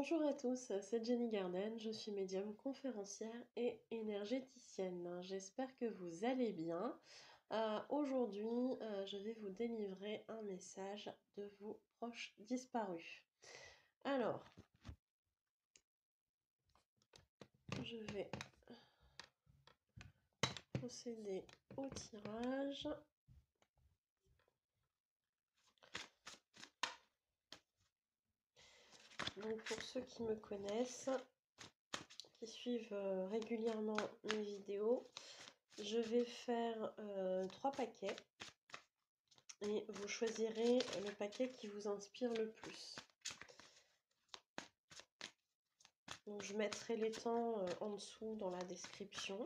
Bonjour à tous, c'est Jenny Garden, je suis médium conférencière et énergéticienne. J'espère que vous allez bien. Aujourd'hui, je vais vous délivrer un message de vos proches disparus. Alors, je vais procéder au tirage. Donc pour ceux qui me connaissent, qui suivent régulièrement mes vidéos, je vais faire 3 paquets et vous choisirez le paquet qui vous inspire le plus. Donc je mettrai les temps en dessous dans la description.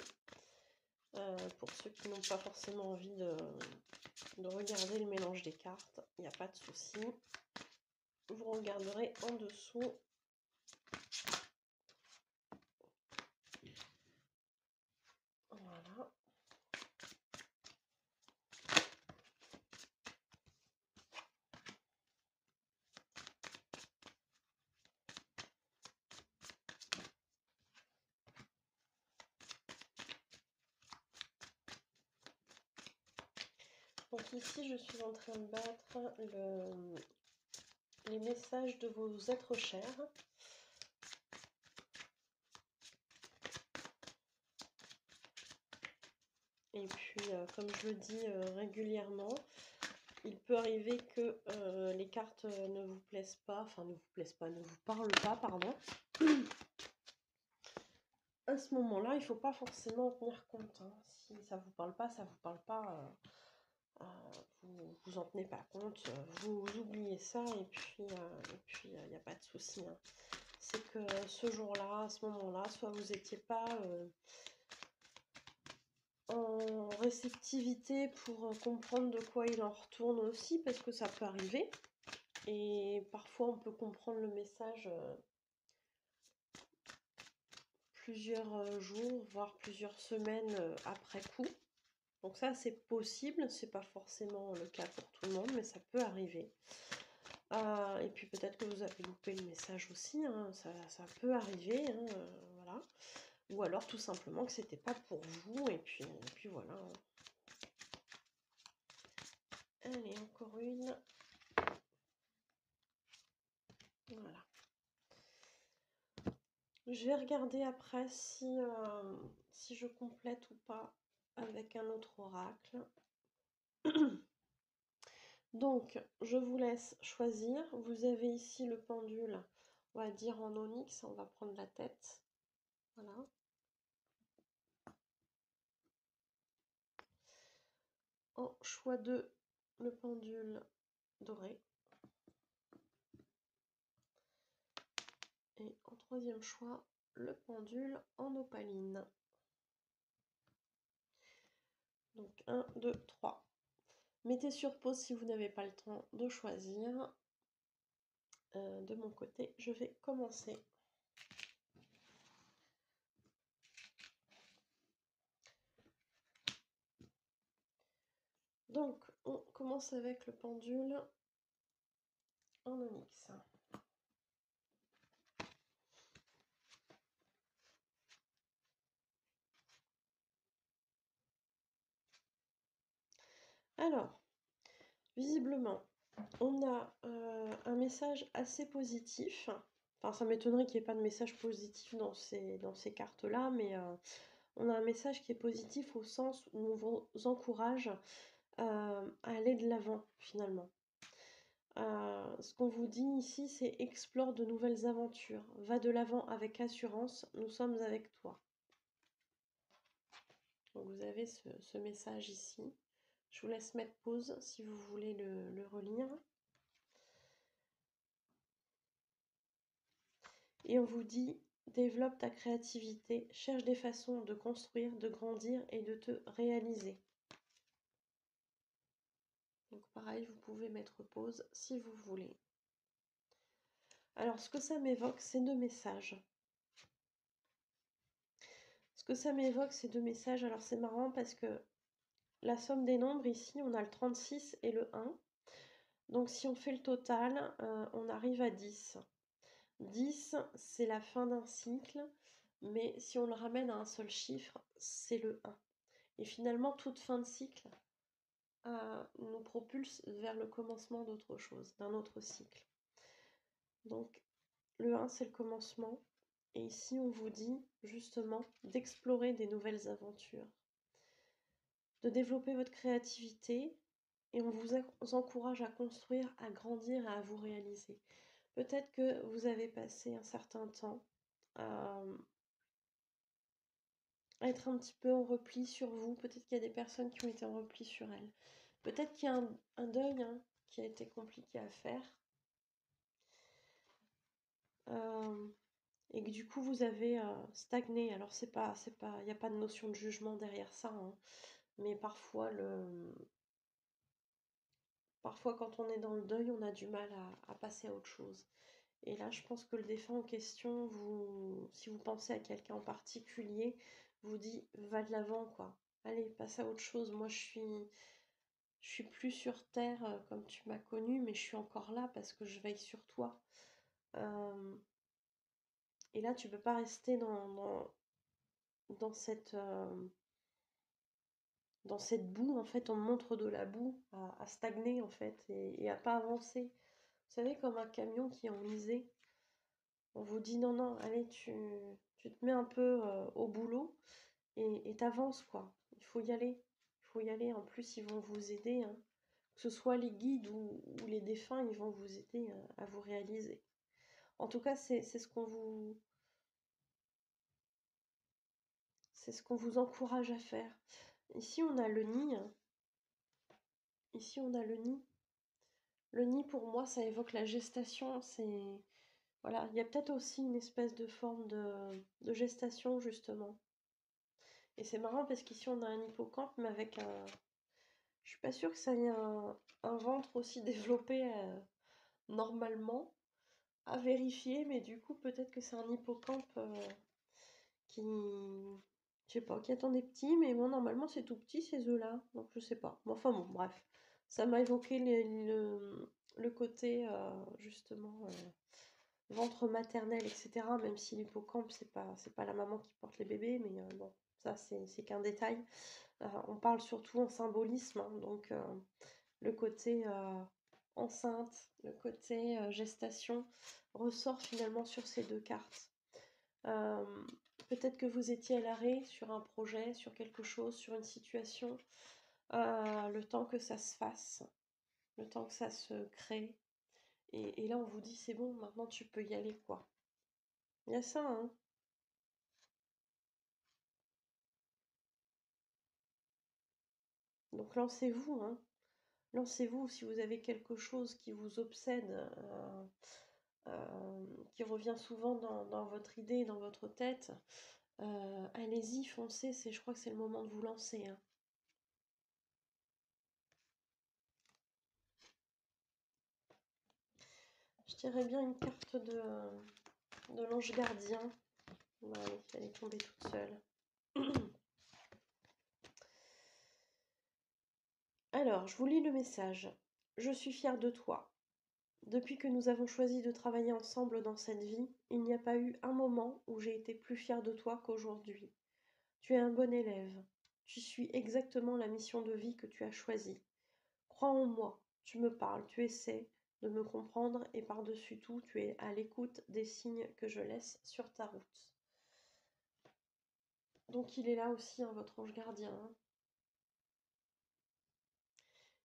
Pour ceux qui n'ont pas forcément envie de regarder le mélange des cartes, il n'y a pas de souci. Vous regarderez en dessous. Voilà. Donc ici, je suis en train de battre les messages de vos êtres chers. Et puis, comme je le dis régulièrement, il peut arriver que les cartes ne vous plaisent pas, enfin ne vous parlent pas, pardon. À ce moment-là, il ne faut pas forcément en tenir compte. Hein. Si ça ne vous parle pas, ça ne vous parle pas. Vous en tenez pas compte, vous oubliez ça et puis il n'y a pas de souci. Hein. C'est que ce jour-là, à ce moment-là, soit vous n'étiez pas en réceptivité pour comprendre de quoi il en retourne aussi, parce que ça peut arriver. Et parfois on peut comprendre le message plusieurs jours, voire plusieurs semaines après coup. Donc ça c'est possible, c'est pas forcément le cas pour tout le monde, mais ça peut arriver. Et puis peut-être que vous avez loupé le message aussi, hein, ça peut arriver, hein, voilà. Ou alors tout simplement que c'était pas pour vous, et puis voilà. Allez, encore une. Voilà. Je vais regarder après si je complète ou pas avec un autre oracle. Donc, je vous laisse choisir. Vous avez ici le pendule, on va dire en onyx, on va prendre la tête. Voilà. En choix 2, le pendule doré. Et en troisième choix, le pendule en opaline. Donc 1, 2, 3. Mettez sur pause si vous n'avez pas le temps de choisir. De mon côté, je vais commencer. Donc, on commence avec le pendule en onyx. Alors, visiblement, on a un message assez positif. Enfin, ça m'étonnerait qu'il n'y ait pas de message positif dans ces cartes-là, mais on a un message qui est positif au sens où on vous encourage à aller de l'avant, finalement. Ce qu'on vous dit ici, c'est explore de nouvelles aventures. Va de l'avant avec assurance, nous sommes avec toi. Donc vous avez ce message ici. Je vous laisse mettre pause si vous voulez le relire. Et on vous dit, développe ta créativité, cherche des façons de construire, de grandir et de te réaliser. Donc pareil, vous pouvez mettre pause si vous voulez. Alors ce que ça m'évoque, c'est 2 messages. Ce que ça m'évoque, c'est 2 messages. Alors c'est marrant parce que la somme des nombres ici, on a le 36 et le 1. Donc si on fait le total, on arrive à 10. 10, c'est la fin d'un cycle, mais si on le ramène à un seul chiffre, c'est le 1. Et finalement, toute fin de cycle nous propulse vers le commencement d'autre chose, d'un autre cycle. Donc, le 1, c'est le commencement. Et ici, on vous dit justement d'explorer des nouvelles aventures, de développer votre créativité, et on vous encourage à construire, à grandir et à vous réaliser. Peut-être que vous avez passé un certain temps à être un petit peu en repli sur vous. Peut-être qu'il y a des personnes qui ont été en repli sur elles. Peut-être qu'il y a un deuil qui a été compliqué à faire. Et que du coup vous avez stagné. Alors il n'y a pas de notion de jugement derrière ça, hein. Mais parfois quand on est dans le deuil, on a du mal à passer à autre chose. Et là, je pense que le défunt en question, si vous pensez à quelqu'un en particulier, vous dit va de l'avant, quoi. Allez, passe à autre chose. Moi, je suis plus sur terre comme tu m'as connu, mais je suis encore là parce que je veille sur toi. Et là, tu peux pas rester dans cette boue. En fait, on montre de la boue à stagner en fait et à pas avancer. Vous savez, comme un camion qui est enlisé. On vous dit non, non, allez, tu te mets un peu au boulot et t'avances, quoi. Il faut y aller. Il faut y aller. En plus, ils vont vous aider, hein. Que ce soit les guides ou les défunts, ils vont vous aider à vous réaliser. En tout cas, c'est ce qu'on vous encourage à faire. Ici, on a le nid, hein. Ici, on a le nid. Le nid, pour moi, ça évoque la gestation. Voilà, il y a peut-être aussi une espèce de forme de gestation, justement. Et c'est marrant parce qu'ici on a un hippocampe, mais avec un. Je suis pas sûre que ça ait un ventre aussi développé normalement. À vérifier, mais du coup peut-être que c'est un hippocampe qui. Je sais pas, qui attend des petits, mais bon, normalement c'est tout petit ces œufs-là, donc je sais pas. Bon, enfin bon, bref. Ça m'a évoqué le côté justement ventre maternel, etc. Même si l'hippocampe, c'est pas la maman qui porte les bébés, mais bon, ça c'est qu'un détail. On parle surtout en symbolisme, hein, donc le côté enceinte, le côté gestation ressort finalement sur ces deux cartes. Peut-être que vous étiez à l'arrêt sur un projet, sur quelque chose, sur une situation, le temps que ça se fasse, le temps que ça se crée. Et là, on vous dit, c'est bon, maintenant tu peux y aller, quoi. Il y a ça, hein. Donc lancez-vous, hein. Lancez-vous si vous avez quelque chose qui vous obsède, qui revient souvent dans votre idée, dans votre tête. Allez-y, foncez, je crois que c'est le moment de vous lancer, hein. Je dirais bien une carte de l'ange gardien. Voilà, elle est tombée toute seule. Alors, je vous lis le message. Je suis fière de toi. Depuis que nous avons choisi de travailler ensemble dans cette vie, il n'y a pas eu un moment où j'ai été plus fière de toi qu'aujourd'hui. Tu es un bon élève. Tu suis exactement la mission de vie que tu as choisie. Crois en moi, tu me parles, tu essaies de me comprendre et par-dessus tout, tu es à l'écoute des signes que je laisse sur ta route. Donc il est là aussi, hein, votre ange gardien, hein.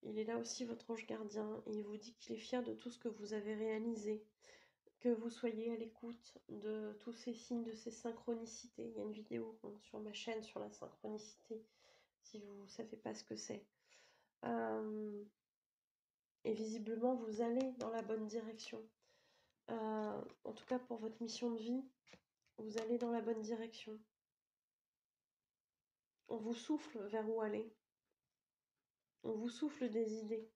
Il est là aussi, votre ange gardien, et il vous dit qu'il est fier de tout ce que vous avez réalisé, que vous soyez à l'écoute de tous ces signes, de ces synchronicités. Il y a une vidéo sur ma chaîne sur la synchronicité, si vous ne savez pas ce que c'est. Et visiblement, vous allez dans la bonne direction. En tout cas, pour votre mission de vie, vous allez dans la bonne direction. On vous souffle vers où aller. On vous souffle des idées.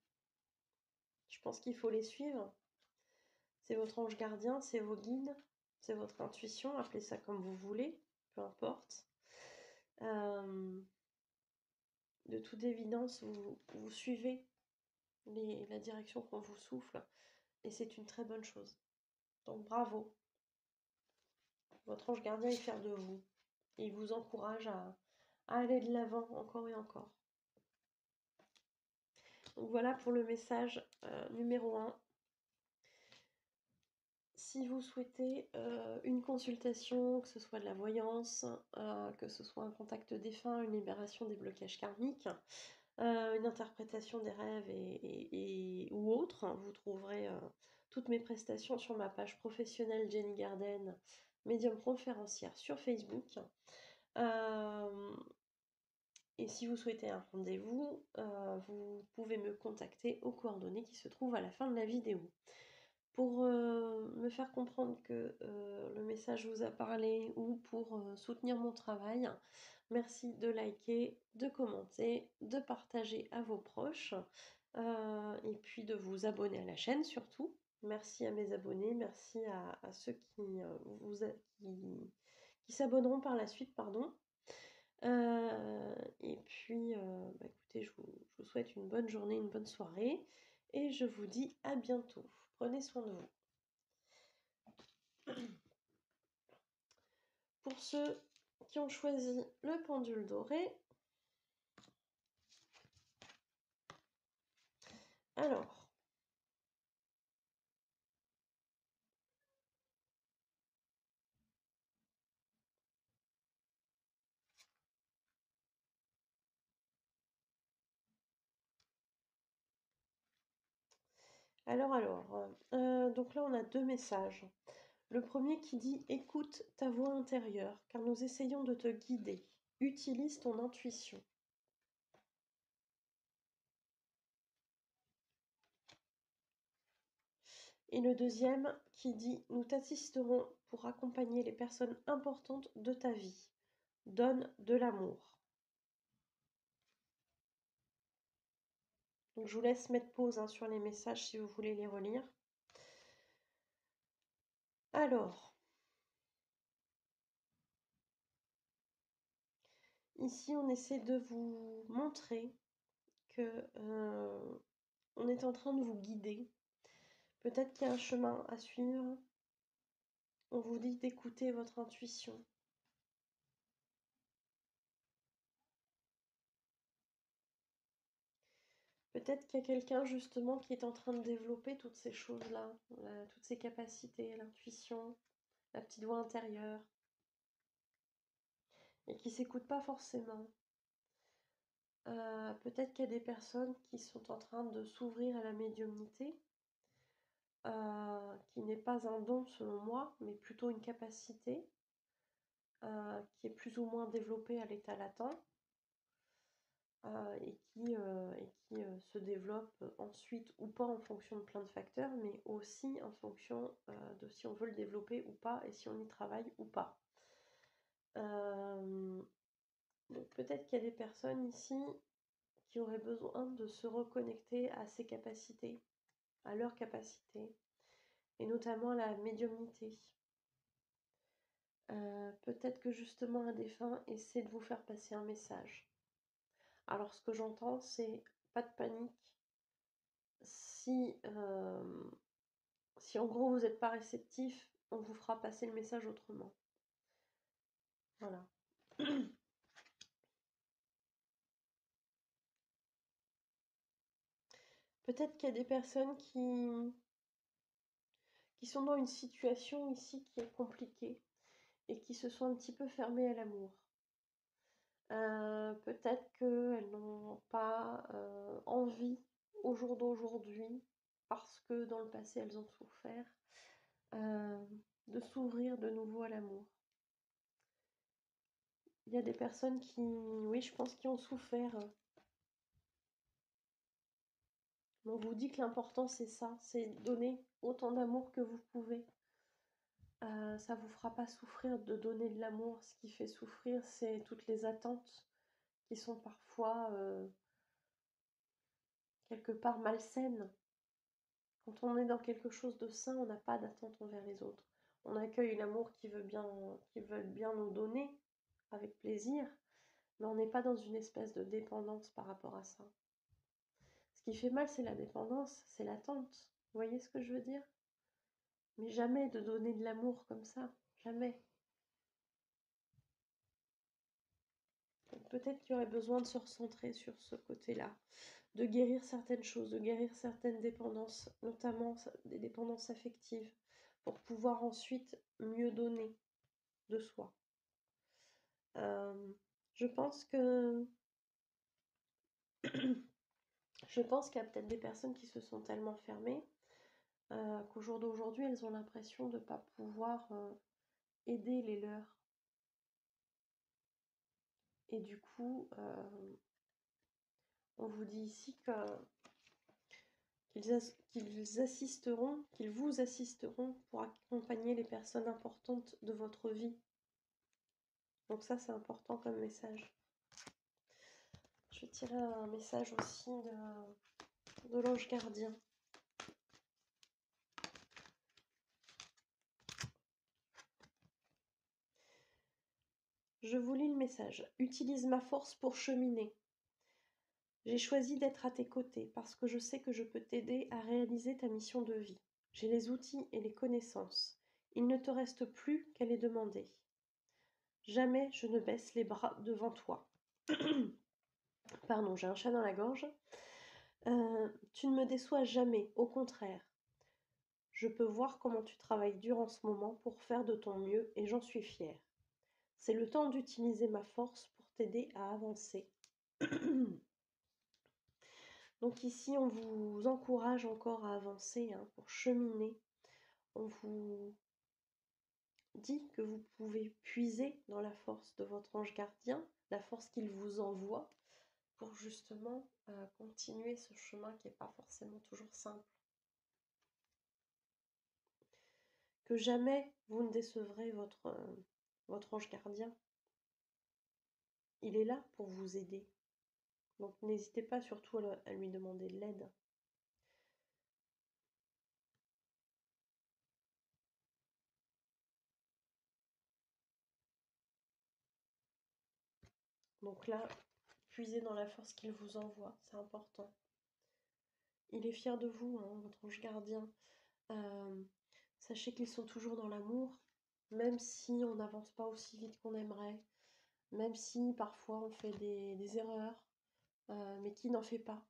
Je pense qu'il faut les suivre. C'est votre ange gardien, c'est vos guides, c'est votre intuition, appelez ça comme vous voulez, peu importe. De toute évidence, vous suivez la direction qu'on vous souffle et c'est une très bonne chose. Donc bravo. Votre ange gardien est fier de vous. Et il vous encourage à aller de l'avant encore et encore. Donc voilà pour le message numéro 1. Si vous souhaitez une consultation, que ce soit de la voyance, que ce soit un contact défunt, une libération des blocages karmiques, une interprétation des rêves ou autre, vous trouverez toutes mes prestations sur ma page professionnelle Jenny Garden, médium conférencière sur Facebook. Et si vous souhaitez un rendez-vous, vous pouvez me contacter aux coordonnées qui se trouvent à la fin de la vidéo. Pour me faire comprendre que le message vous a parlé ou pour soutenir mon travail, merci de liker, de commenter, de partager à vos proches et puis de vous abonner à la chaîne surtout. Merci à mes abonnés, merci à ceux qui s'abonneront par la suite, pardon. Et puis, écoutez, je vous souhaite une bonne journée, une bonne soirée et je vous dis à bientôt. Prenez soin de vous. Pour ceux qui ont choisi le pendule doré, alors, donc là on a 2 messages. Le premier qui dit « Écoute ta voix intérieure, car nous essayons de te guider. Utilise ton intuition. » Et le deuxième qui dit « Nous t'assisterons pour accompagner les personnes importantes de ta vie. Donne de l'amour. » Donc je vous laisse mettre pause sur les messages si vous voulez les relire. Alors, ici on essaie de vous montrer que on est en train de vous guider. Peut-être qu'il y a un chemin à suivre. On vous dit d'écouter votre intuition. Peut-être qu'il y a quelqu'un justement qui est en train de développer toutes ces choses-là, toutes ces capacités, l'intuition, la petite voix intérieure, et qui ne s'écoute pas forcément. Peut-être qu'il y a des personnes qui sont en train de s'ouvrir à la médiumnité, qui n'est pas un don selon moi, mais plutôt une capacité qui est plus ou moins développée à l'état latent. Et qui se développe ensuite ou pas en fonction de plein de facteurs, mais aussi en fonction de si on veut le développer ou pas et si on y travaille ou pas. Donc peut-être qu'il y a des personnes ici qui auraient besoin de se reconnecter à ces capacités, à leurs capacités, et notamment à la médiumnité. Peut-être que justement un défunt essaie de vous faire passer un message. Alors ce que j'entends, c'est pas de panique. Si en gros vous n'êtes pas réceptif, on vous fera passer le message autrement. Voilà. Peut-être qu'il y a des personnes qui sont dans une situation ici qui est compliquée et qui se sont un petit peu fermées à l'amour. Peut-être qu'elles n'ont pas envie au jour d'aujourd'hui, parce que dans le passé elles ont souffert, de s'ouvrir de nouveau à l'amour. Il y a des personnes qui, oui, je pense, qui ont souffert. On vous dit que l'important c'est ça, c'est donner autant d'amour que vous pouvez. Ça vous fera pas souffrir de donner de l'amour. Ce qui fait souffrir, c'est toutes les attentes qui sont parfois quelque part malsaines. Quand on est dans quelque chose de sain, on n'a pas d'attente envers les autres. On accueille l'amour qu'ils veulent bien nous donner avec plaisir, mais on n'est pas dans une espèce de dépendance par rapport à ça. Ce qui fait mal, c'est la dépendance, c'est l'attente. Vous voyez ce que je veux dire? Mais jamais de donner de l'amour comme ça, jamais. peut-être qu'il y aurait besoin de se recentrer sur ce côté-là, de guérir certaines choses, de guérir certaines dépendances, notamment des dépendances affectives, pour pouvoir ensuite mieux donner de soi. Je pense que je pense qu'il y a peut-être des personnes qui se sont tellement fermées qu'au jour d'aujourd'hui, elles ont l'impression de ne pas pouvoir aider les leurs. Et du coup, on vous dit ici qu'ils assisteront, qu'ils vous assisteront pour accompagner les personnes importantes de votre vie. Donc ça, c'est important comme message. Je vais tirer un message aussi de l'ange gardien. Je vous lis le message. Utilise ma force pour cheminer. J'ai choisi d'être à tes côtés parce que je sais que je peux t'aider à réaliser ta mission de vie. J'ai les outils et les connaissances. Il ne te reste plus qu'à les demander. Jamais je ne baisse les bras devant toi. Pardon, j'ai un chat dans la gorge. Tu ne me déçois jamais, au contraire. Je peux voir comment tu travailles dur en ce moment pour faire de ton mieux et j'en suis fière. C'est le temps d'utiliser ma force pour t'aider à avancer. Donc ici, on vous encourage encore à avancer, pour cheminer. On vous dit que vous pouvez puiser dans la force de votre ange gardien, la force qu'il vous envoie, pour justement continuer ce chemin qui n'est pas forcément toujours simple. Que jamais vous ne décevrez votre ange gardien. Il est là pour vous aider. Donc n'hésitez pas surtout à lui demander de l'aide. Donc là, puisez dans la force qu'il vous envoie, c'est important. Il est fier de vous, votre ange gardien. Sachez qu'ils sont toujours dans l'amour, même si on n'avance pas aussi vite qu'on aimerait, même si parfois on fait des erreurs, mais qui n'en fait pas,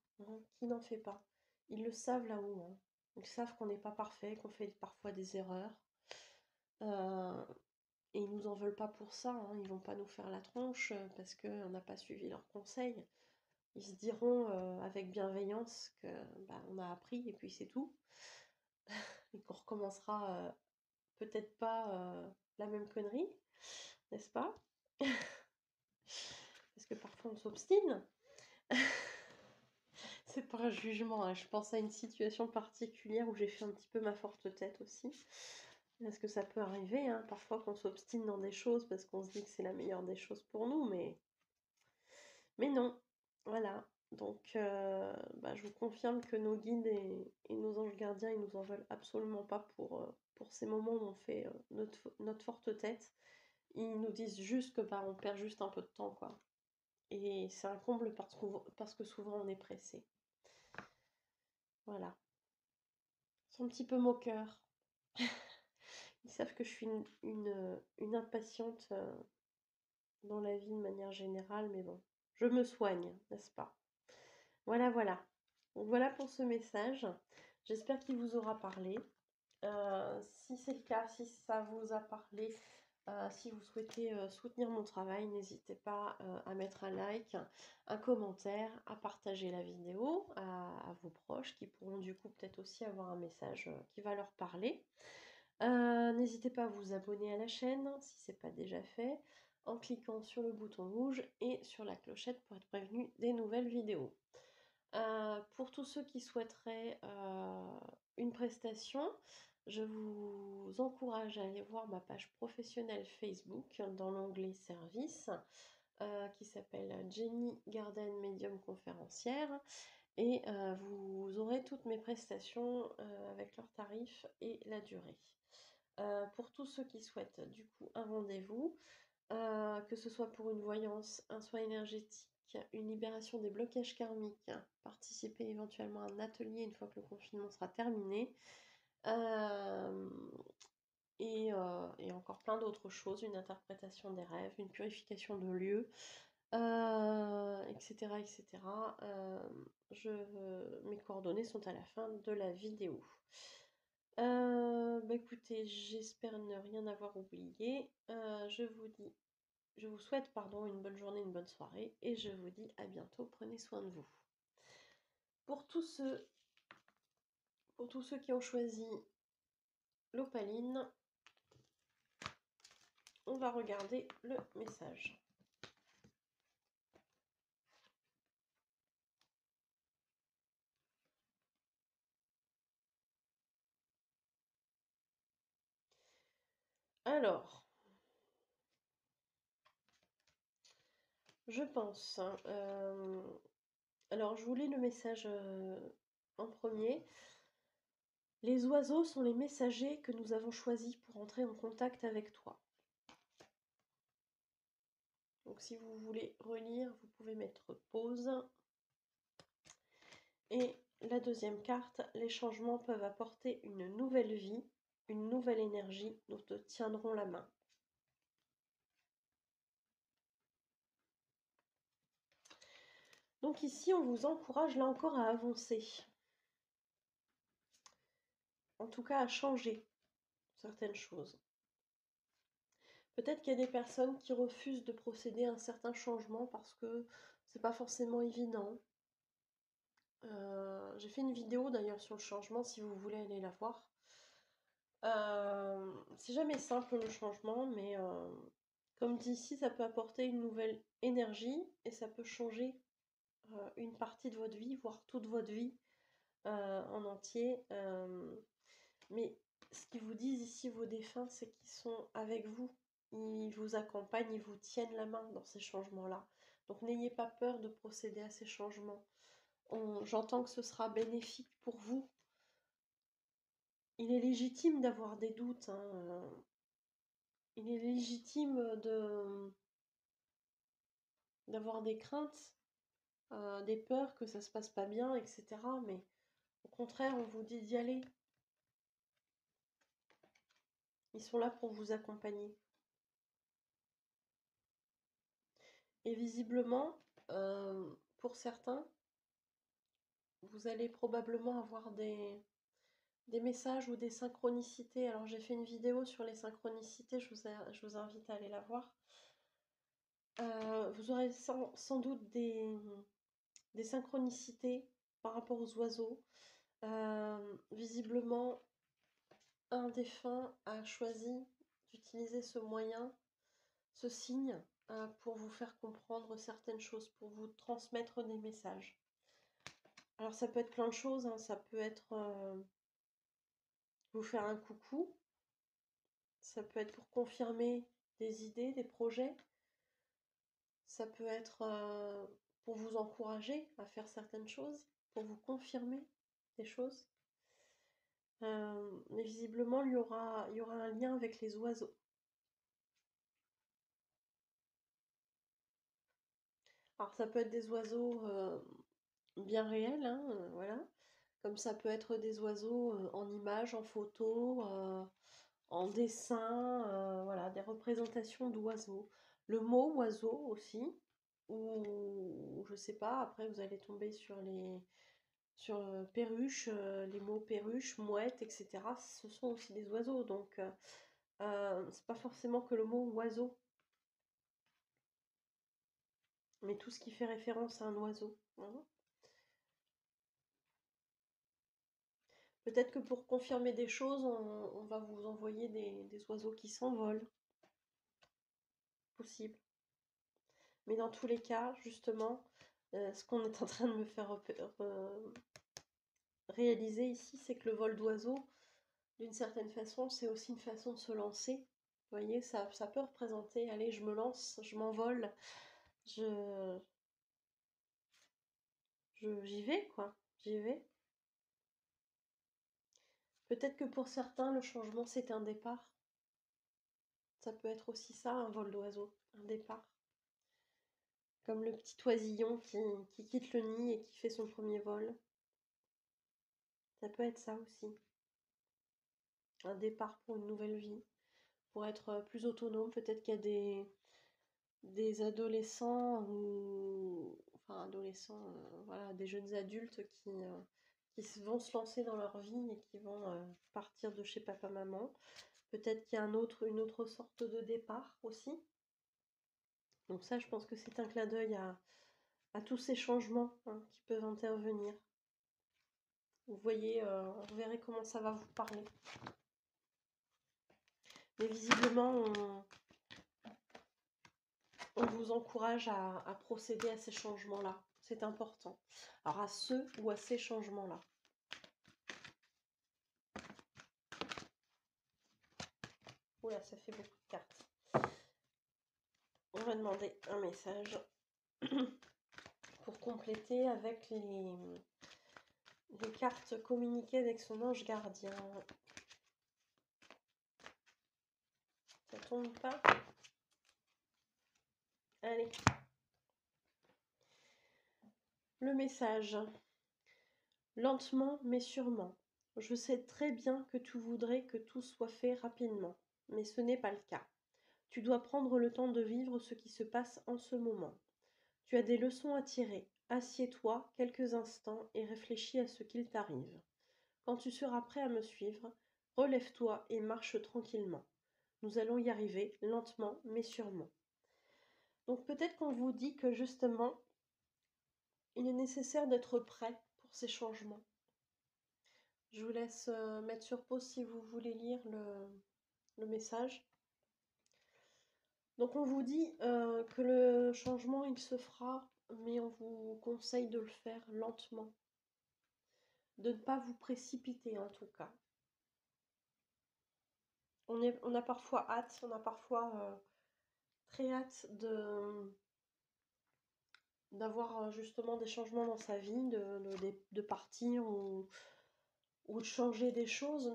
qui n'en fait pas. Ils le savent là-haut, ils savent qu'on n'est pas parfait, qu'on fait parfois des erreurs, et ils nous en veulent pas pour ça, ils vont pas nous faire la tronche parce qu'on n'a pas suivi leurs conseils. Ils se diront avec bienveillance que on a appris et puis c'est tout, et qu'on recommencera peut-être pas la même connerie, n'est-ce pas? Parce que parfois on s'obstine. C'est pas un jugement, je pense à une situation particulière où j'ai fait un petit peu ma forte tête aussi. Parce que ça peut arriver, parfois qu'on s'obstine dans des choses parce qu'on se dit que c'est la meilleure des choses pour nous, mais non. Voilà. Donc, je vous confirme que nos guides et nos anges gardiens, ils nous en veulent absolument pas pour ces moments où on fait notre forte tête. Ils nous disent juste que on perd juste un peu de temps, quoi. Et c'est un comble parce que souvent on est pressé. Voilà. Ils sont un petit peu moqueurs. Ils savent que je suis une impatiente dans la vie de manière générale, mais bon, je me soigne, n'est-ce pas? Voilà, voilà. Donc voilà pour ce message. J'espère qu'il vous aura parlé. Si c'est le cas, si ça vous a parlé, si vous souhaitez soutenir mon travail, n'hésitez pas à mettre un like, un commentaire, à partager la vidéo à vos proches qui pourront du coup peut-être aussi avoir un message qui va leur parler. N'hésitez pas à vous abonner à la chaîne si ce n'est pas déjà fait en cliquant sur le bouton rouge et sur la clochette pour être prévenu des nouvelles vidéos. Pour tous ceux qui souhaiteraient une prestation, je vous encourage à aller voir ma page professionnelle Facebook dans l'onglet service qui s'appelle Jenny Garden Medium Conférencière et vous aurez toutes mes prestations avec leurs tarifs et la durée. Pour tous ceux qui souhaitent du coup un rendez-vous, que ce soit pour une voyance, un soin énergétique, une libération des blocages karmiques, participer éventuellement à un atelier une fois que le confinement sera terminé, et encore plein d'autres choses, une interprétation des rêves, une purification de lieux, etc., etc. Mes coordonnées sont à la fin de la vidéo. Bah écoutez, j'espère ne rien avoir oublié. Je vous souhaite, pardon, une bonne journée, une bonne soirée, et je vous dis à bientôt. Prenez soin de vous. Pour tous ceux qui ont choisi l'opaline, on va regarder le message. Alors, je pense, alors je vous lis le message en premier. Les oiseaux sont les messagers que nous avons choisis pour entrer en contact avec toi. Donc si vous voulez relire, vous pouvez mettre pause. Et la deuxième carte, les changements peuvent apporter une nouvelle vie, une nouvelle énergie, nous te tiendrons la main. Donc ici, on vous encourage là encore à avancer. En tout cas, à changer certaines choses. Peut-être qu'il y a des personnes qui refusent de procéder à un certain changement parce que c'est pas forcément évident. J'ai fait une vidéo d'ailleurs sur le changement si vous voulez aller la voir. C'est jamais simple le changement, mais comme dit ici, ça peut apporter une nouvelle énergie et ça peut changer une partie de votre vie, voire toute votre vie en entier. Mais ce qu'ils vous disent ici, vos défunts, c'est qu'ils sont avec vous. Ils vous accompagnent, ils vous tiennent la main dans ces changements-là. Donc n'ayez pas peur de procéder à ces changements. J'entends que ce sera bénéfique pour vous. Il est légitime d'avoir des doutes. Il est légitime d'avoir des craintes, des peurs que ça se passe pas bien, etc. Mais au contraire, on vous dit d'y aller. Ils sont là pour vous accompagner. Et visiblement, pour certains, vous allez probablement avoir des messages ou des synchronicités. Alors j'ai fait une vidéo sur les synchronicités, je vous invite à aller la voir. Vous aurez sans doute des synchronicités par rapport aux oiseaux. Visiblement, un défunt a choisi d'utiliser ce moyen, ce signe, pour vous faire comprendre certaines choses, pour vous transmettre des messages. Alors ça peut être plein de choses, hein. Ça peut être vous faire un coucou, ça peut être pour confirmer des idées, des projets, ça peut être pour vous encourager à faire certaines choses, pour vous confirmer des choses. Mais visiblement, il y aura un lien avec les oiseaux. Alors ça peut être des oiseaux bien réels, hein, voilà. Comme ça peut être des oiseaux en images, en photo, en dessin, voilà, des représentations d'oiseaux. Le mot oiseau aussi, ou je sais pas, après vous allez tomber sur perruche, les mots perruche, mouette, etc. Ce sont aussi des oiseaux, donc c'est pas forcément que le mot oiseau, mais tout ce qui fait référence à un oiseau. Hein. Peut-être que pour confirmer des choses, on va vous envoyer des oiseaux qui s'envolent. Possible. Mais dans tous les cas, justement, ce qu'on est en train de me faire réaliser ici, c'est que le vol d'oiseaux, d'une certaine façon, c'est aussi une façon de se lancer. Vous voyez, ça peut représenter, allez, je me lance, je m'envole, j'y vais, quoi, j'y vais. Peut-être que pour certains, le changement, c'est un départ. Ça peut être aussi ça, un vol d'oiseau, un départ. Comme le petit oisillon qui quitte le nid et qui fait son premier vol. Ça peut être ça aussi. Un départ pour une nouvelle vie. Pour être plus autonome, peut-être qu'il y a des adolescents ou enfin adolescents, voilà, des jeunes adultes qui vont se lancer dans leur vie et qui vont partir de chez papa-maman. Peut-être qu'il y a une autre sorte de départ aussi. Donc ça, je pense que c'est un clin d'œil à tous ces changements, hein, qui peuvent intervenir. Vous voyez, vous verrez comment ça va vous parler. Mais visiblement, on vous encourage à procéder à ces changements-là. C'est important. Alors à ce ou à ces changements-là. Oula, ça fait beaucoup de cartes. On va demander un message pour compléter avec les cartes communiquées avec son ange gardien. Ça tombe pas? Allez. Le message. Lentement mais sûrement. Je sais très bien que tu voudrais que tout soit fait rapidement, mais ce n'est pas le cas. Tu dois prendre le temps de vivre ce qui se passe en ce moment. Tu as des leçons à tirer. Assieds-toi quelques instants et réfléchis à ce qu'il t'arrive. Quand tu seras prêt à me suivre, relève-toi et marche tranquillement. Nous allons y arriver, lentement mais sûrement. Donc peut-être qu'on vous dit que justement, il est nécessaire d'être prêt pour ces changements. Je vous laisse mettre sur pause si vous voulez lire le message. Donc on vous dit que le changement il se fera, mais on vous conseille de le faire lentement. De ne pas vous précipiter en tout cas. On a parfois hâte, on a parfois très hâte d'avoir justement des changements dans sa vie, de partir ou de changer des choses,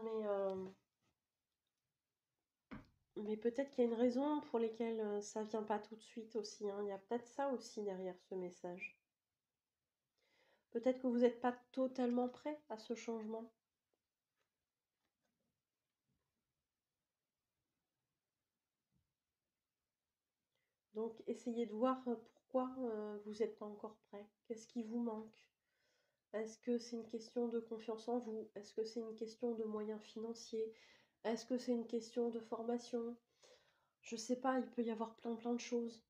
mais peut-être qu'il y a une raison pour laquelle ça vient pas tout de suite aussi, hein. Il y a peut-être ça aussi derrière ce message. Peut-être que vous n'êtes pas totalement prêt à ce changement. Donc essayez de voir pourquoi vous n'êtes pas encore prêt. Qu'est-ce qui vous manque? Est-ce que c'est une question de confiance en vous? Est-ce que c'est une question de moyens financiers? Est-ce que c'est une question de formation? Je sais pas, il peut y avoir plein de choses.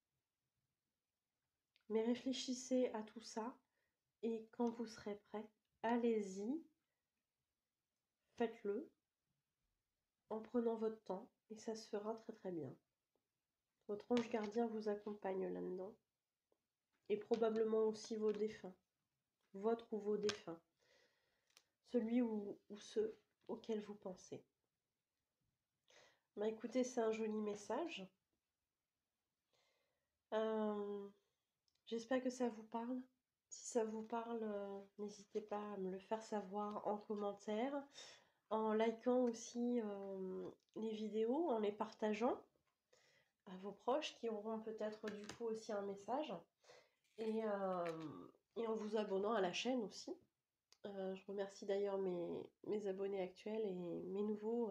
Mais réfléchissez à tout ça et quand vous serez prêt, allez-y, faites-le en prenant votre temps et ça se fera très bien. Votre ange gardien vous accompagne là-dedans et probablement aussi vos défunts, votre ou vos défunts, celui ou ceux auxquels vous pensez. Bah écoutez, c'est un joli message. J'espère que ça vous parle. Si ça vous parle, n'hésitez pas à me le faire savoir en commentaire, en likant aussi les vidéos, en les partageant à vos proches qui auront peut-être du coup aussi un message et en vous abonnant à la chaîne aussi. Je remercie d'ailleurs mes abonnés actuels et mes nouveaux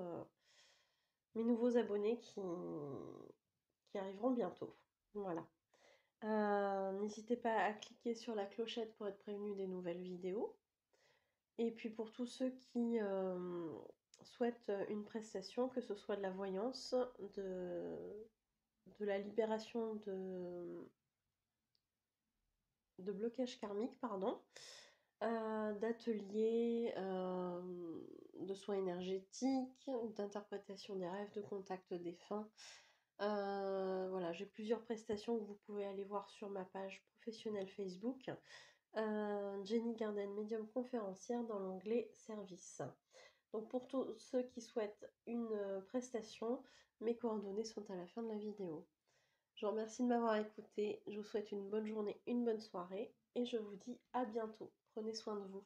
abonnés qui arriveront bientôt. Voilà. N'hésitez pas à cliquer sur la clochette pour être prévenu des nouvelles vidéos. Et puis pour tous ceux qui souhaitent une prestation, que ce soit de la voyance, de la libération de blocage karmique, pardon, d'ateliers, de soins énergétiques, d'interprétation des rêves, de contact défunt. Voilà, j'ai plusieurs prestations que vous pouvez aller voir sur ma page professionnelle Facebook. Jenny Garden, médium conférencière, dans l'onglet service. Donc pour tous ceux qui souhaitent une prestation, mes coordonnées sont à la fin de la vidéo. Je vous remercie de m'avoir écouté, je vous souhaite une bonne journée, une bonne soirée et je vous dis à bientôt. Prenez soin de vous.